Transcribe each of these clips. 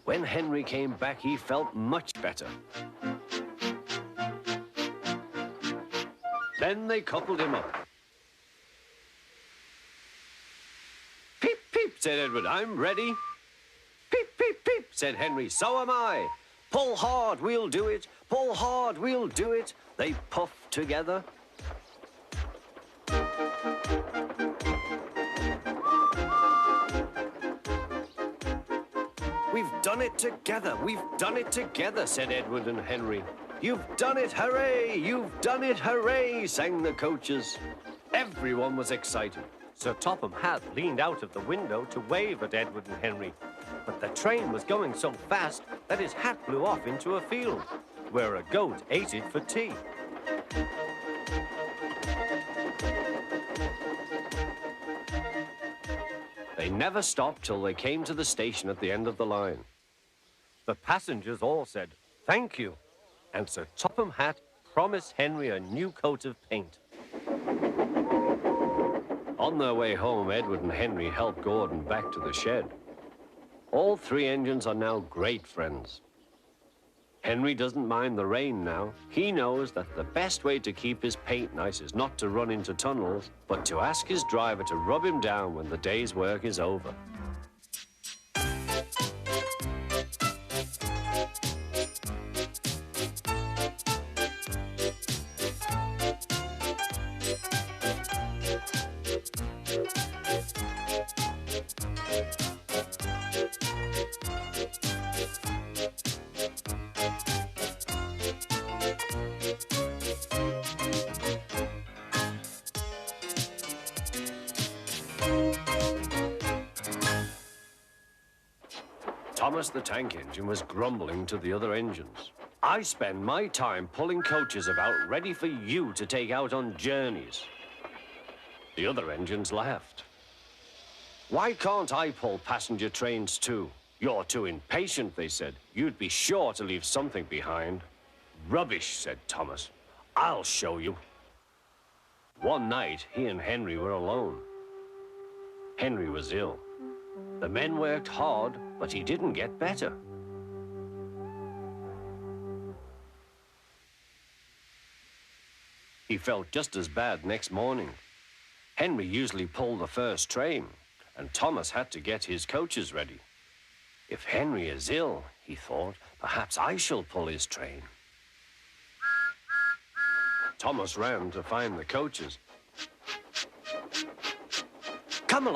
When Henry came back, he felt much better. Then they coupled him up. Peep, peep, said Edward, I'm ready. Peep, peep, peep, said Henry, so am I. Pull hard, we'll do it. Pull hard, we'll do it. They puffed together. We've done it together, we've done it together, said Edward and Henry. You've done it, hooray! You've done it, hooray! Sang the coaches. Everyone was excited. Sir Topham Hatt leaned out of the window to wave at Edward and Henry. But the train was going so fast that his hat blew off into a field, where a goat ate it for tea. They never stopped till they came to the station at the end of the line. The passengers all said, thank you, and Sir Topham Hatt promised Henry a new coat of paint. On their way home, Edward and Henry helped Gordon back to the shed. All three engines are now great friends. Henry doesn't mind the rain now. He knows that the best way to keep his paint nice is not to run into tunnels, but to ask his driver to rub him down when the day's work is over. Thomas the Tank Engine was grumbling to the other engines. I spend my time pulling coaches about ready for you to take out on journeys. The other engines laughed. Why can't I pull passenger trains too? You're too impatient, they said. You'd be sure to leave something behind. Rubbish, said Thomas. I'll show you. One night, he and Henry were alone. Henry was ill. The men worked hard, but he didn't get better. He felt just as bad next morning. Henry usually pulled the first train, and Thomas had to get his coaches ready. If Henry is ill, he thought, perhaps I shall pull his train. Thomas ran to find the coaches. Come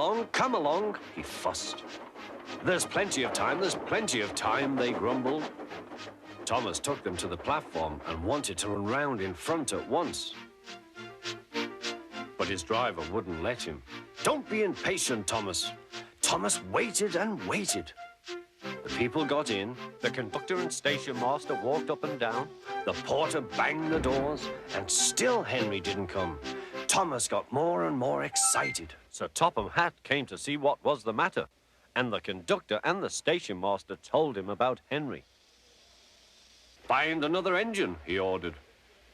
along, he fussed. There's plenty of time, they grumbled. Thomas took them to the platform and wanted to run round in front at once. But his driver wouldn't let him. Don't be impatient, Thomas. Thomas waited and waited. The people got in, the conductor and station master walked up and down, the porter banged the doors, and still Henry didn't come. Thomas got more and more excited. Sir Topham Hatt came to see what was the matter, and the conductor and the station master told him about Henry. Find another engine, he ordered.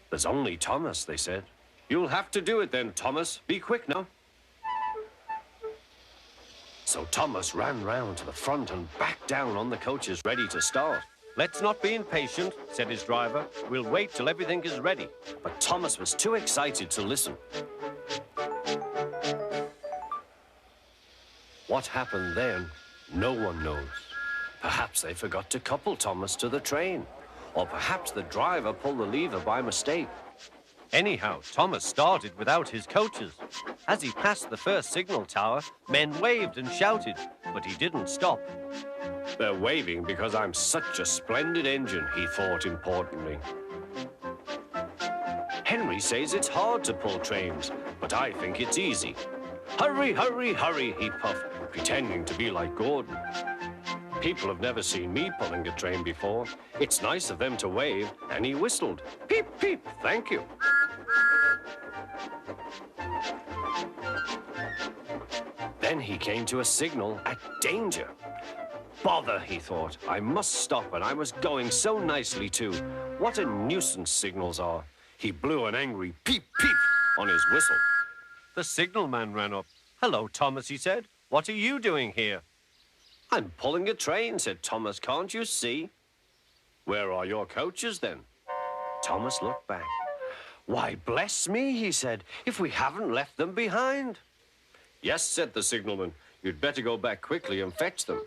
There's only Thomas, they said. You'll have to do it then, Thomas. Be quick now. So Thomas ran round to the front and back down on the coaches ready to start. Let's not be impatient, said his driver. We'll wait till everything is ready. But Thomas was too excited to listen. What happened then, no one knows. Perhaps they forgot to couple Thomas to the train. Or perhaps the driver pulled the lever by mistake. Anyhow, Thomas started without his coaches. As he passed the first signal tower, men waved and shouted, but he didn't stop. They're waving because I'm such a splendid engine, he thought importantly. Henry says it's hard to pull trains, but I think it's easy. Hurry, hurry, hurry, he puffed, pretending to be like Gordon. People have never seen me pulling a train before. It's nice of them to wave, and he whistled. Peep, peep, thank you. Then he came to a signal at danger. Bother, he thought. I must stop, and I was going so nicely, too. What a nuisance signals are. He blew an angry peep, peep on his whistle. The signalman ran up. Hello, Thomas, he said. What are you doing here? I'm pulling a train, said Thomas. Can't you see? Where are your coaches, then? Thomas looked back. Why, bless me, he said, if we haven't left them behind. Yes, said the signalman. You'd better go back quickly and fetch them.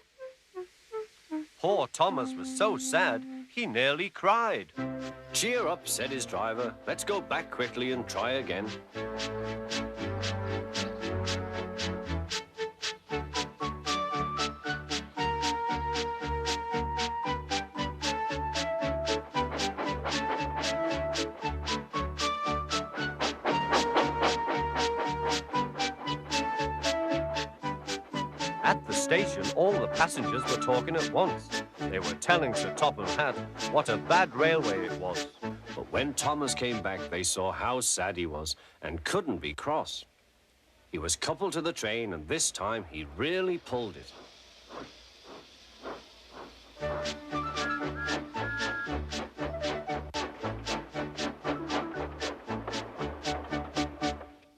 Poor Thomas was so sad, he nearly cried. Cheer up, said his driver. Let's go back quickly and try again. At the station, all the passengers were talking at once. They were telling Sir Topham Hatt what a bad railway it was. But when Thomas came back, they saw how sad he was and couldn't be cross. He was coupled to the train, and this time he really pulled it.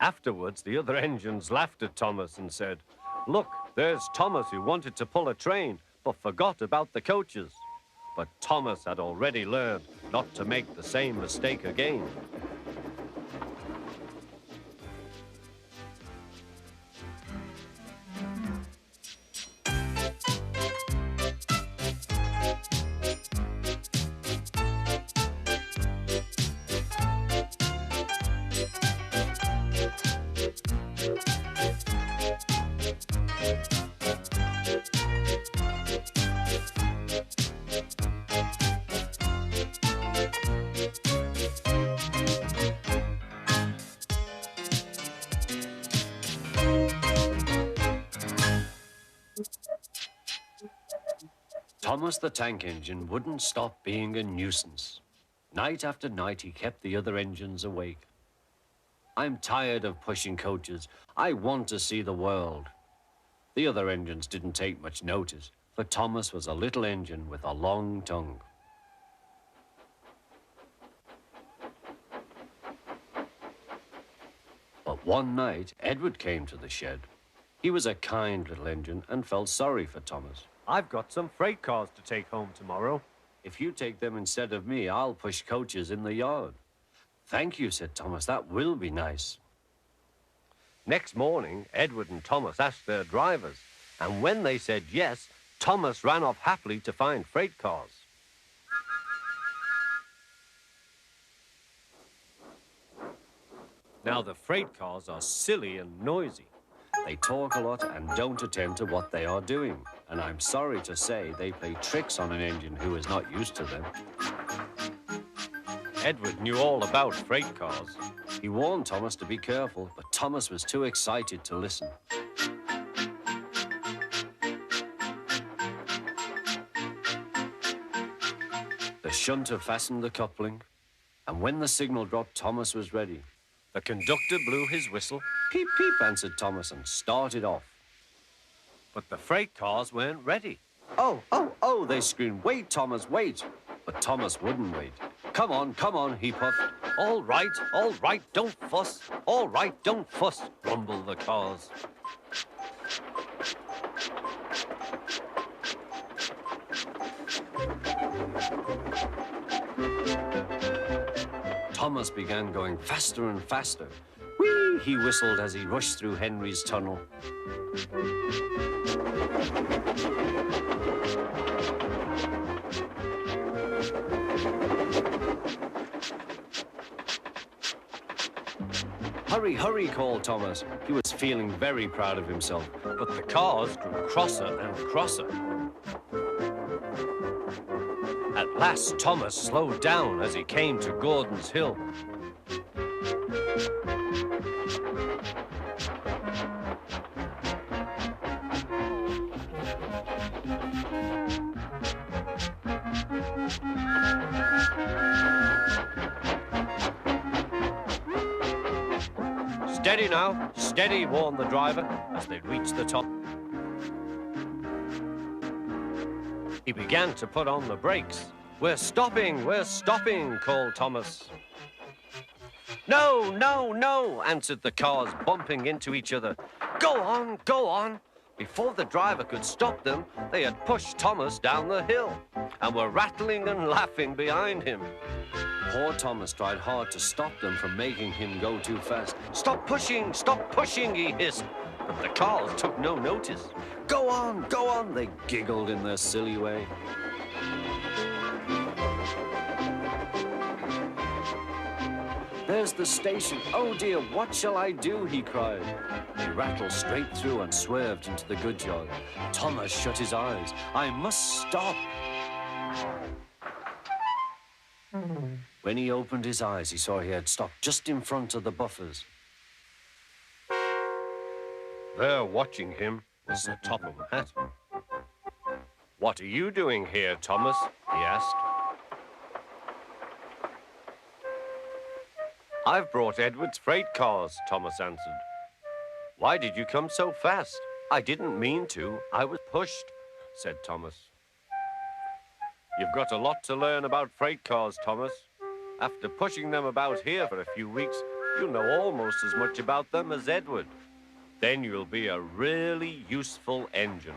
Afterwards, the other engines laughed at Thomas and said, "Look, there's Thomas who wanted to pull a train, but forgot about the coaches." But Thomas had already learned not to make the same mistake again. Thomas the Tank Engine wouldn't stop being a nuisance. Night after night, he kept the other engines awake. I'm tired of pushing coaches. I want to see the world. The other engines didn't take much notice, for Thomas was a little engine with a long tongue. But one night, Edward came to the shed. He was a kind little engine and felt sorry for Thomas. "I've got some freight cars to take home tomorrow. If you take them instead of me, I'll push coaches in the yard." "Thank you," said Thomas. "That will be nice." Next morning, Edward and Thomas asked their drivers, and when they said yes, Thomas ran off happily to find freight cars. Now, the freight cars are silly and noisy. They talk a lot and don't attend to what they are doing. And I'm sorry to say they play tricks on an engine who is not used to them. Edward knew all about freight cars. He warned Thomas to be careful, but Thomas was too excited to listen. The shunter fastened the coupling, and when the signal dropped, Thomas was ready. The conductor blew his whistle. "Peep, peep," answered Thomas, and started off. But the freight cars weren't ready. "Oh, oh, oh," they screamed. "Wait, Thomas, wait." But Thomas wouldn't wait. Come on, he puffed. All right, don't fuss. All right, don't fuss," grumbled the cars. Thomas began going faster and faster. "Whee!" he whistled as he rushed through Henry's tunnel. "Hurry, hurry," called Thomas. He was feeling very proud of himself, but the cars grew crosser and crosser. At last, Thomas slowed down as he came to Gordon's Hill. "Steady now, steady," warned the driver as they reached the top. He began to put on the brakes. We're stopping, called Thomas. No, no, no," answered the cars, bumping into each other. Go on, Before the driver could stop them, they had pushed Thomas down the hill and were rattling and laughing behind him. Poor Thomas tried hard to stop them from making him go too fast. Stop pushing, he hissed. But the cars took no notice. Go on, they giggled in their silly way. There's the station. Oh dear, what shall I do? He cried. He rattled straight through and swerved into the goods yard. Thomas shut his eyes. I must stop. When he opened his eyes, he saw he had stopped just in front of the Buffers. There, watching him, was Sir Topham Hatt. What are you doing here, Thomas? He asked. I've brought Edward's freight cars, Thomas answered. Why did you come so fast? I didn't mean to. I was pushed, said Thomas. You've got a lot to learn about freight cars, Thomas. After pushing them about here for a few weeks, you'll know almost as much about them as Edward. Then you'll be a really useful engine.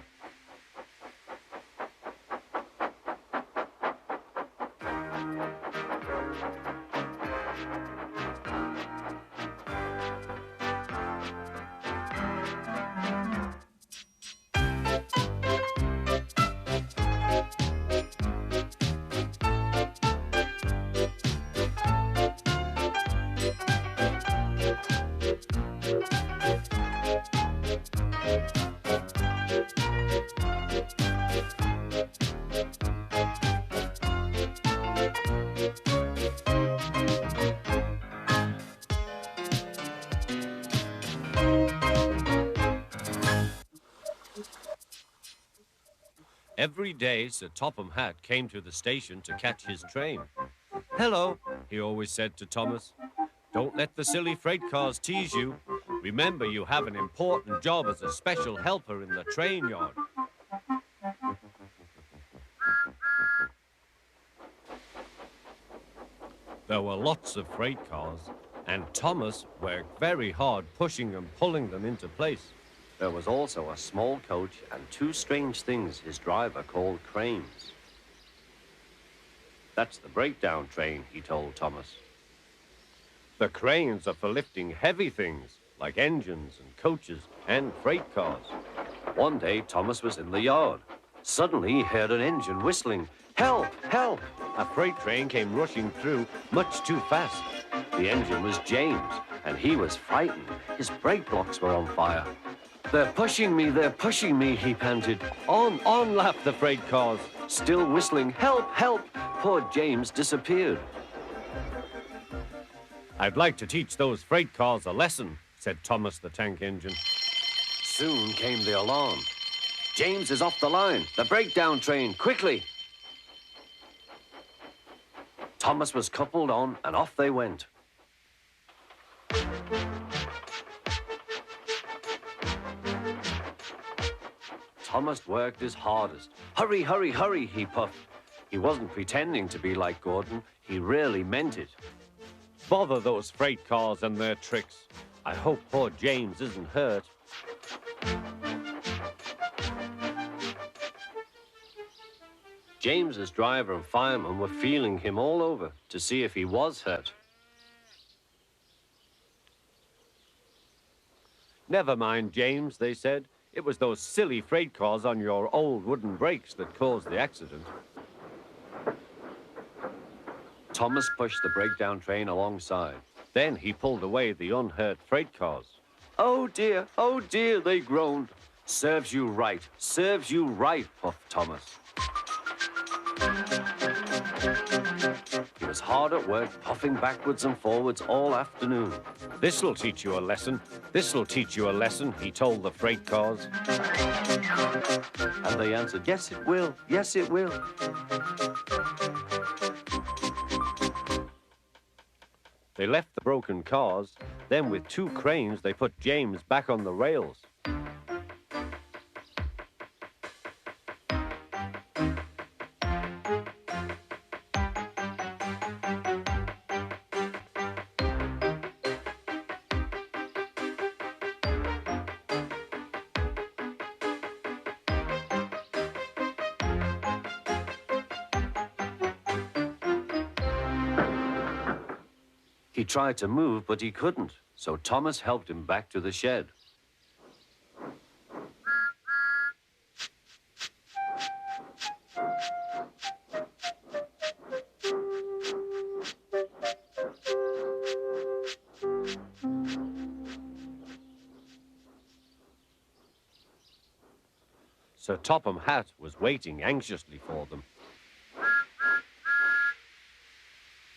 Every day, Sir Topham Hatt came to the station to catch his train. Hello, he always said to Thomas. Don't let the silly freight cars tease you. Remember, you have an important job as a special helper in the train yard. There were lots of freight cars, and Thomas worked very hard pushing and pulling them into place. There was also a small coach and two strange things his driver called cranes. That's the breakdown train, he told Thomas. The cranes are for lifting heavy things, like engines and coaches and freight cars. One day, Thomas was in the yard. Suddenly, he heard an engine whistling. Help! Help! A freight train came rushing through much too fast. The engine was James, and he was frightened. His brake blocks were on fire. They're pushing me, he panted. On, laughed the freight cars, still whistling, help, help. Poor James disappeared. I'd like to teach those freight cars a lesson, said Thomas the tank engine. Soon came the alarm. James is off the line, the breakdown train, quickly. Thomas was coupled on, and off they went. Thomas worked his hardest. Hurry, hurry, hurry, he puffed. He wasn't pretending to be like Gordon. He really meant it. Bother those freight cars and their tricks. I hope poor James isn't hurt. James's driver and fireman were feeling him all over to see if he was hurt. Never mind, James, they said. It was those silly freight cars on your old wooden brakes that caused the accident. Thomas pushed the breakdown train alongside. Then he pulled away the unhurt freight cars. Oh dear, they groaned. Serves you right, puffed Thomas. He was hard at work, puffing backwards and forwards all afternoon. This'll teach you a lesson, he told the freight cars. And they answered, yes, it will, yes, it will. They left the broken cars. Then with two cranes, they put James back on the rails. He tried to move, but he couldn't, so Thomas helped him back to the shed. Sir Topham Hatt was waiting anxiously for them.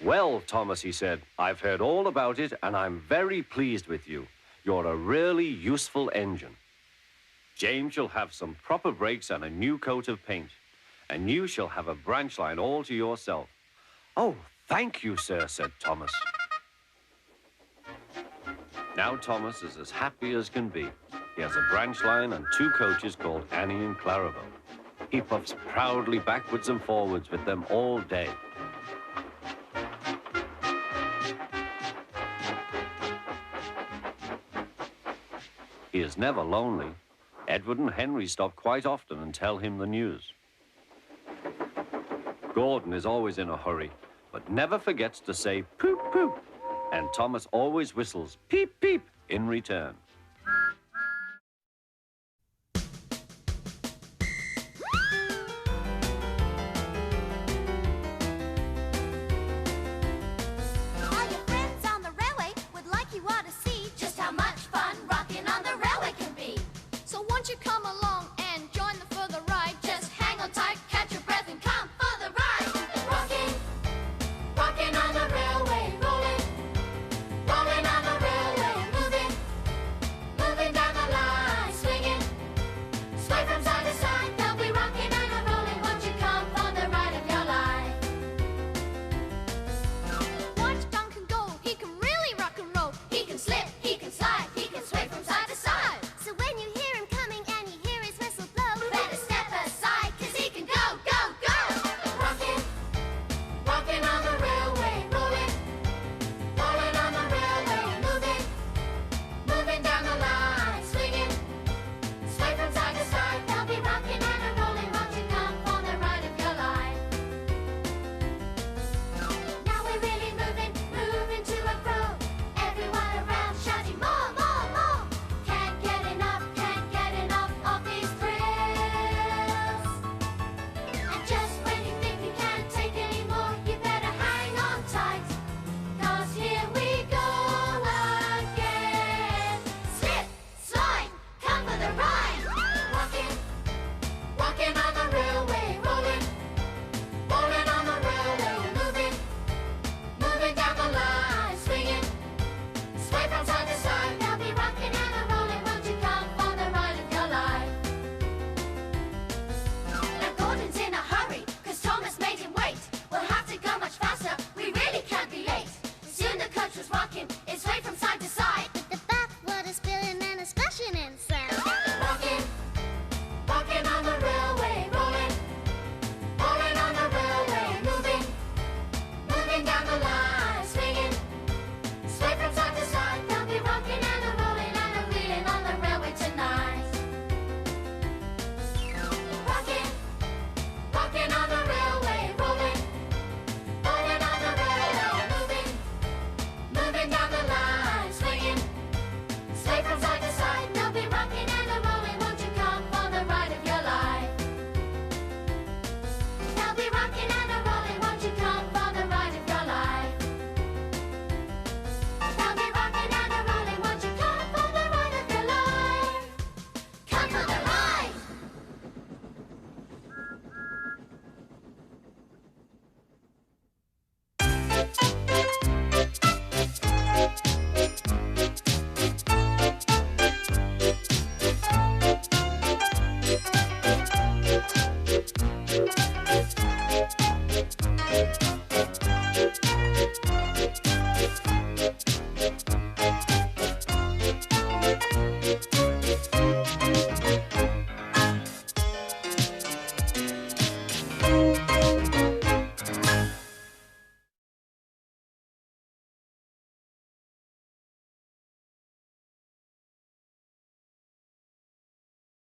"Well, Thomas," he said, "I've heard all about it, and I'm very pleased with you. You're a really useful engine. James shall have some proper brakes and a new coat of paint, and you shall have a branch line all to yourself." "Oh, thank you, sir," said Thomas. Now Thomas is as happy as can be. He has a branch line and 2 coaches called Annie and Clarabel. He puffs proudly backwards and forwards with them all day. He is never lonely. Edward and Henry stop quite often and tell him the news. Gordon is always in a hurry, but never forgets to say poop, poop. And Thomas always whistles peep, peep in return.